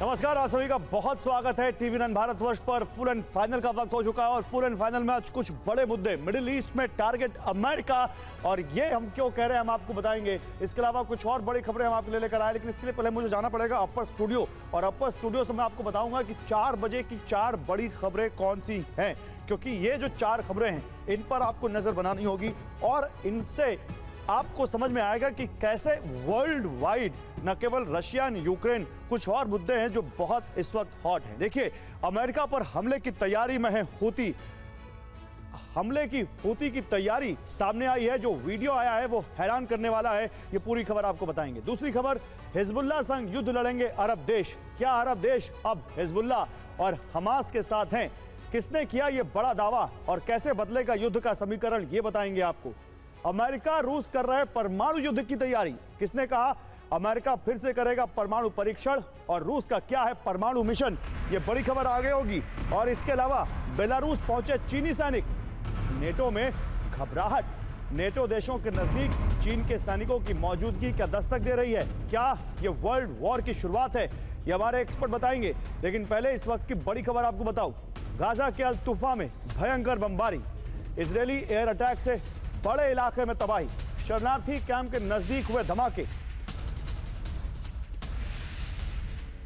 नमस्कार, आप सभी का बहुत स्वागत है टीवी रन भारतवर्ष पर। फुल एंड फाइनल का वक्त हो चुका है और फुल एंड फाइनल में आज कुछ बड़े मुद्दे, मिडिल ईस्ट में टारगेट अमेरिका, और ये हम क्यों कह रहे हैं हम आपको बताएंगे। इसके अलावा कुछ और बड़ी खबरें हम आपके लिए लेकर आए, लेकिन इसके लिए पहले मुझे जाना पड़ेगा अपर स्टूडियो, और अपर स्टूडियो से मैं आपको बताऊंगा कि 4 बजे की 4 बड़ी खबरें कौन सी हैं, क्योंकि ये जो 4 खबरें हैं इन पर आपको नजर बनानी होगी और इनसे आपको समझ में आएगा कि कैसे वर्ल्ड वाइड न केवल रशिया एंड यूक्रेन, कुछ और मुद्दे हैं जो बहुत इस वक्त हॉट हैं। देखिए, अमेरिका पर हमले की तैयारी में है हूती। हमले की हूती की तैयारी सामने आई है, जो वीडियो आया है वो हैरान करने वाला है। ये पूरी खबर आपको बताएंगे। दूसरी खबर, हिजबुल्लाह संग युद्ध लड़ेंगे अरब देश। क्या अरब देश अब हिजबुल्लाह और हमास के साथ हैं? किसने किया ये बड़ा दावा और कैसे बदलेगा युद्ध का समीकरण, ये बताएंगे आपको। अमेरिका रूस कर रहे परमाणु युद्ध की तैयारी। किसने कहा? अमेरिका फिर से करेगा परमाणु परीक्षण और रूस का क्या है परमाणु मिशन, ये बड़ी खबर आगे होगी। और इसके अलावा बेलारूस पहुंचे चीनी सैनिक। नेटो में घबराहट, नेटो देशों के नजदीक चीन के सैनिकों की मौजूदगी क्या दस्तक दे रही है? क्या ये वर्ल्ड वॉर की शुरुआत है? ये हमारे एक्सपर्ट बताएंगे। लेकिन पहले इस वक्त की बड़ी खबर आपको बताऊं। गाजा के अल तुफा में भयंकर बमबारी, इजरायली एयर अटैक से बड़े इलाके में तबाही, शरणार्थी कैंप के नजदीक हुए धमाके।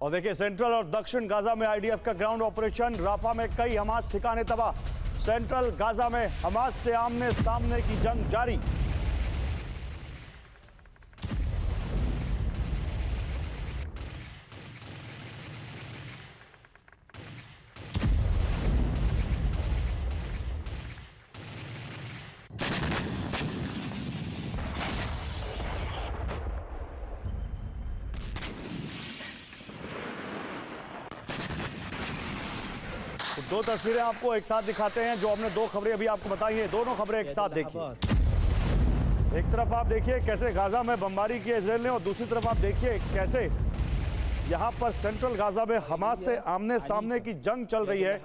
और देखिए, सेंट्रल और दक्षिण गाजा में आईडीएफ का ग्राउंड ऑपरेशन। राफा में कई हमास ठिकाने तबाह। सेंट्रल गाजा में हमास से आमने सामने की जंग जारी। तो 2 तस्वीरें आपको एक साथ दिखाते हैं, जो हमने 2 खबरें अभी आपको बताई हैं। दोनों खबरें एक साथ देखिए। एक तरफ आप देखिए कैसे गाजा में बमबारी की इजराइल ने, और दूसरी तरफ आप देखिए कैसे यहां पर सेंट्रल गाजा में हमास से आमने सामने की जंग चल रही है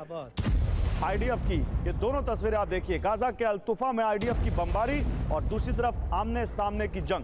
आईडीएफ की। ये दोनों तस्वीरें आप देखिए, गाजा के अल तुफा में आईडीएफ की बमबारी और दूसरी तरफ आमने सामने की जंग।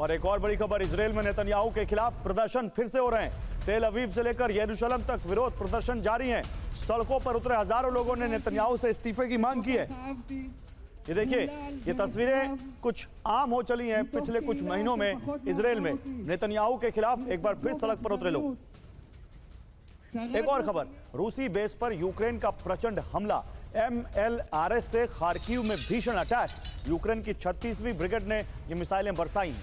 और एक और बड़ी खबर, इजराइल में नेतन्याहू के खिलाफ प्रदर्शन फिर से हो रहे हैं। तेल अवीव से लेकर यरूशलेम तक विरोध प्रदर्शन जारी है। सड़कों पर उतरे हजारों लोगों ने नेतन्याहू से इस्तीफे की मांग की है। ये देखिए, ये तस्वीरें कुछ आम हो चली हैं पिछले कुछ महीनों में इजराइल में। नेतन्याहू के खिलाफ एक बार फिर सड़क पर उतरे लोग। एक और खबर, रूसी बेस पर यूक्रेन का प्रचंड हमला। MLRS से खार्किव में भीषण अटैक। यूक्रेन की 36वीं ब्रिगेड ने ये मिसाइलें बरसाई।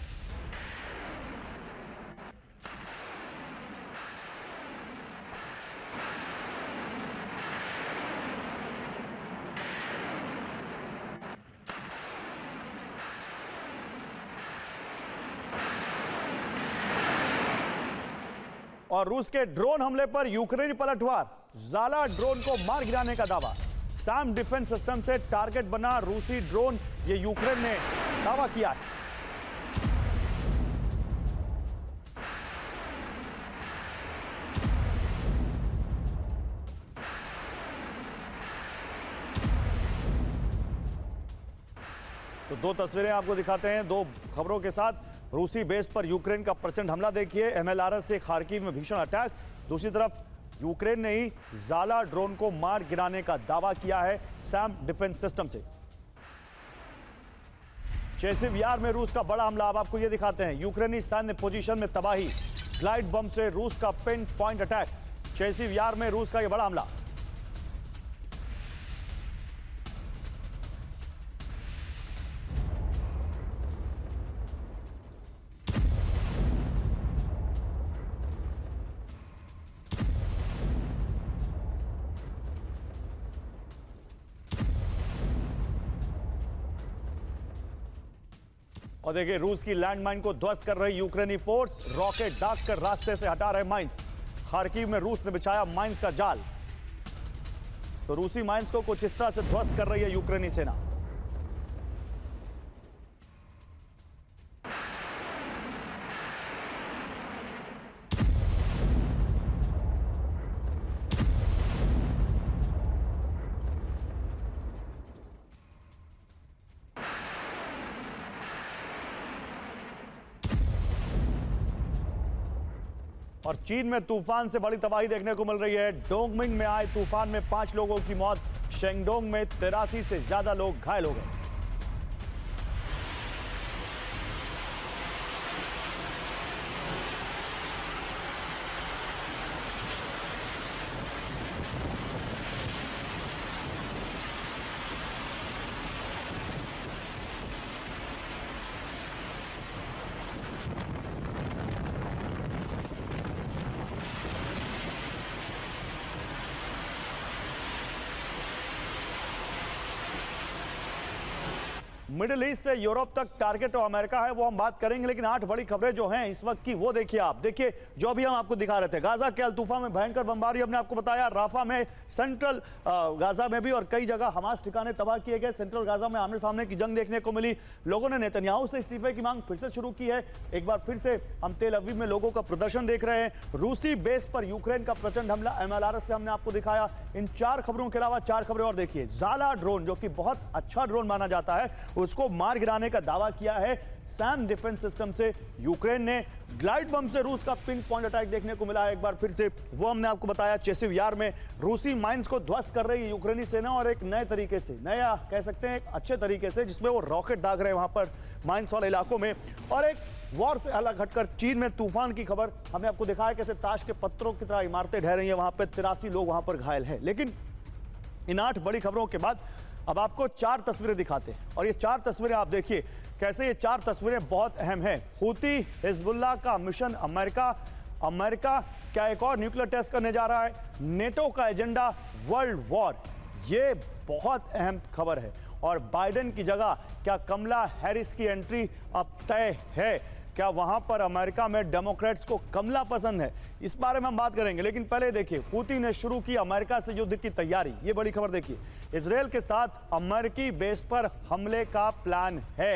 और रूस के ड्रोन हमले पर यूक्रेनी पलटवार, ज़ाला ड्रोन को मार गिराने का दावा। सैम डिफेंस सिस्टम से टारगेट बना रूसी ड्रोन, ये यूक्रेन ने दावा किया है। तो 2 तस्वीरें आपको दिखाते हैं 2 खबरों के साथ। रूसी बेस पर यूक्रेन का प्रचंड हमला देखिए, MLRS से खार्किव में भीषण अटैक। दूसरी तरफ यूक्रेन ने ही ज़ाला ड्रोन को मार गिराने का दावा किया है सैम डिफेंस सिस्टम से। चेसिव यार में रूस का बड़ा हमला, अब आपको यह दिखाते हैं। यूक्रेनी सैन्य पोजीशन में तबाही, ग्लाइड बम से रूस का पिन पॉइंट अटैक। चेसिव यार में रूस का यह बड़ा हमला। और देखिए रूस की लैंडमाइन को ध्वस्त कर रही यूक्रेनी फोर्स, रॉकेट दाग कर रास्ते से हटा रहे माइंस। खार्किव में रूस ने बिछाया माइंस का जाल। तो रूसी माइंस को कुछ इस तरह से ध्वस्त कर रही है यूक्रेनी सेना। और चीन में तूफान से बड़ी तबाही देखने को मिल रही है। डोंगमिंग में आए तूफान में 5 लोगों की मौत, शेंगडोंग में 83 से ज्यादा लोग घायल हो गए। मिडिल ईस्ट से यूरोप तक टारगेट और अमेरिका है, वो हम बात करेंगे, लेकिन 8 बड़ी खबरें जो हैं इस वक्त की वो देखिए आप। देखिए जो अभी हम आपको दिखा रहे थे, गाजा के अल तूफा में भयंकर बमबारी हमने आपको बताया, राफा में, सेंट्रल गाजा में भी और कई जगह हमास ठिकाने तबाह किए गए। सेंट्रल गाजा में आमने सामने की जंग देखने को मिली। लोगों ने नेतन्याहू से इस्तीफे की मांग फिर से शुरू की है। एक बार फिर से हम तेल अवीव में लोगों का प्रदर्शन देख रहे हैं। रूसी बेस पर यूक्रेन का प्रचंड हमला, MLRS से हमने आपको दिखाया। इन 4 खबरों के अलावा 4 खबरें और देखिए। ज़ाला ड्रोन, जो कि बहुत अच्छा ड्रोन माना जाता है, उसको मार गिराने का दावा किया है सैम डिफेंस सिस्टम से यूक्रेन ने। ग्लाइड बम से रूस का पिन पॉइंट अटैक देखने को मिला है एक बार फिर से, वो हमने आपको बताया। चेसिव यार में रूसी माइंस को ध्वस्त कर रही है यूक्रेनी सेना, और एक नए तरीके से, नया कह सकते हैं एक अच्छे तरीके से, जिसमें वो रॉकेट दाग रहे हैं वहां पर माइंस वाले इलाकों में। और एक वॉर से अलग हटकर चीन में तूफान की खबर हमने आपको दिखाया, कैसे ताश के पत्रों की तरह इमारतें ढह रही हैं वहां पर। 83 लोग वहां पर घायल हैं। लेकिन इन 8 बड़ी खबरों के बाद अब आपको 4 तस्वीरें दिखाते हैं, और ये 4 तस्वीरें आप देखिए कैसे ये 4 तस्वीरें बहुत अहम हैं। हूती हिजबुल्लाह का मिशन अमेरिका क्या एक और न्यूक्लियर टेस्ट करने जा रहा है? नेटो का एजेंडा वर्ल्ड वॉर, ये बहुत अहम खबर है। और बाइडेन की जगह क्या कमला हैरिस की एंट्री अब तय है? क्या वहां पर अमेरिका में डेमोक्रेट्स को कमला पसंद है? इस बारे में हम बात करेंगे, लेकिन पहले देखिए हूती ने शुरू की अमेरिका से युद्ध की तैयारी। ये बड़ी खबर देखिए, इजराइल के साथ अमेरिकी बेस पर हमले का प्लान है।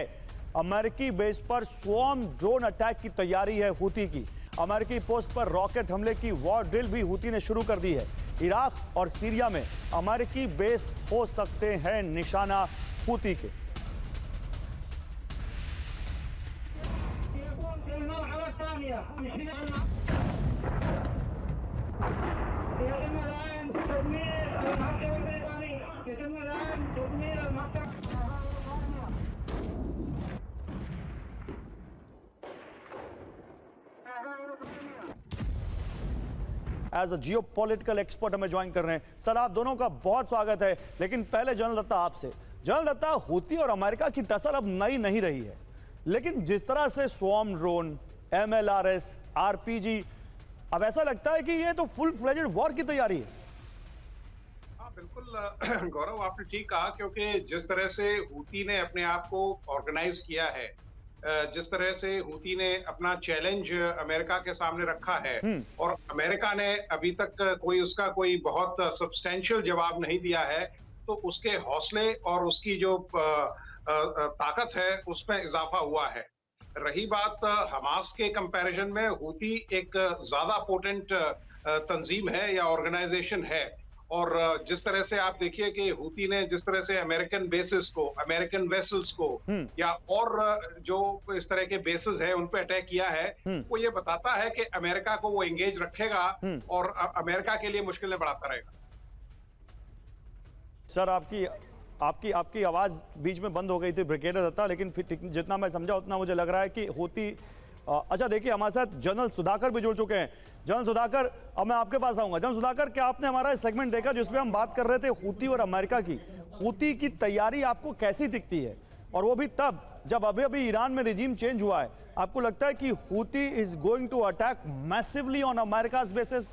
अमेरिकी बेस पर स्वॉर्म ड्रोन अटैक की तैयारी है हूती की। अमेरिकी पोस्ट पर रॉकेट हमले की वॉर ड्रिल भी हूती ने शुरू कर दी है। इराक और सीरिया में अमेरिकी बेस हो सकते हैं निशाना हूती के। एज अ जियोपॉलिटिकल एक्सपर्ट हमें ज्वाइन कर रहे हैं। सर आप दोनों का बहुत स्वागत है। लेकिन पहले जनरल दत्ता आपसे, जनरल दत्ता, हूती और अमेरिका की टसल अब नई नहीं रही है, लेकिन जिस तरह से स्वॉर्म ड्रोन, MLRS, RPG, अब ऐसा लगता है कि ये तो फुल फ्लेजेड वॉर की तैयारी है। हाँ बिल्कुल गौरव, आपने ठीक कहा, क्योंकि जिस तरह से हूती ने अपने आप को ऑर्गेनाइज किया है, जिस तरह से हूती ने अपना चैलेंज अमेरिका के सामने रखा है, और अमेरिका ने अभी तक उसका कोई बहुत सब्सटेंशियल जवाब नहीं दिया है, तो उसके हौसले और उसकी जो ताकत है उसमें इजाफा हुआ है। रही बात हमास के कंपैरिजन में, हूती एक ज्यादा पोटेंट तंजीम है या ऑर्गेनाइजेशन है। और जिस तरह से आप देखिए कि हूती ने जिस तरह से अमेरिकन बेसिस को, अमेरिकन वेसल्स को, या और जो इस तरह के बेसिस है उन पे अटैक किया है, वो ये बताता है कि अमेरिका को वो एंगेज रखेगा और अमेरिका के लिए मुश्किलें बढ़ाता रहेगा। सर आपकी आवाज बीच में बंद हो गई थी ब्रिगेडियर दत्ता, लेकिन फिर जितना मैं समझा उतना मुझे लग रहा है कि हूती। अच्छा देखिए हमारे साथ जनरल सुधाकर भी जुड़ चुके हैं। जनरल सुधाकर, अब मैं आपके पास आऊंगा। जनरल सुधाकर, क्या आपने हमारा सेगमेंट देखा जिसमें हम बात कर रहे थे हूती और अमेरिका की? हूती की तैयारी आपको कैसी दिखती है, और वो भी तब जब अभी ईरान में रिजीम चेंज हुआ है? आपको लगता है कि Houthi is going to attack massively on America's bases?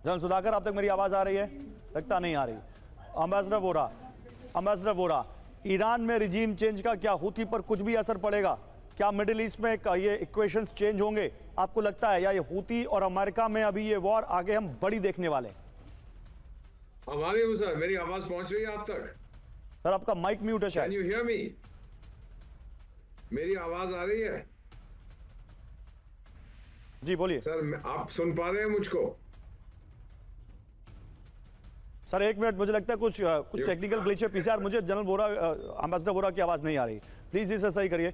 General Sudhakar, आप तक मेरी आवाज आ रही है? लगता नहीं आ रही। अम्बेसडर वोरा, ईरान में रिजीम चेंज का क्या हूती पर कुछ भी असर पड़ेगा? क्या मिडिल ईस्ट में ये इक्वेशंस चेंज होंगे आपको लगता है, या ये हूती और अमेरिका में अभी ये वॉर आगे हम बड़ी देखने वाले हैं? हमारे हूँ सर, मेरी आवाज पहुंच रही है आप तक? सर आपका माइक म्यूट है कैन शायद। You hear me? मेरी आवाज आ रही है जी बोलिए सर, आप सुन पा रहे हैं मुझको? सर, एक मिनट, मुझे लगता है कुछ टेक्निकल ग्लिच है पीसीआर, मुझे जनरल वोरा, अम्बेसडर वोरा की आवाज नहीं आ रही, प्लीज इसे सही करिए।